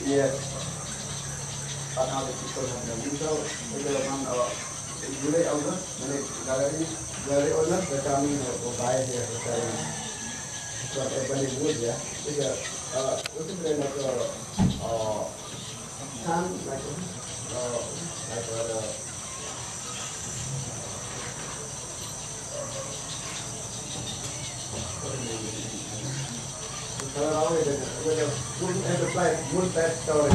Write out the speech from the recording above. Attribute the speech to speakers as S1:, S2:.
S1: Yes. Panalo kita ng dito, ito naman July, August, gallery owner, the coming buy here, so everybody would, yeah. What's the brand of sun, with a good enterprise, good bad story.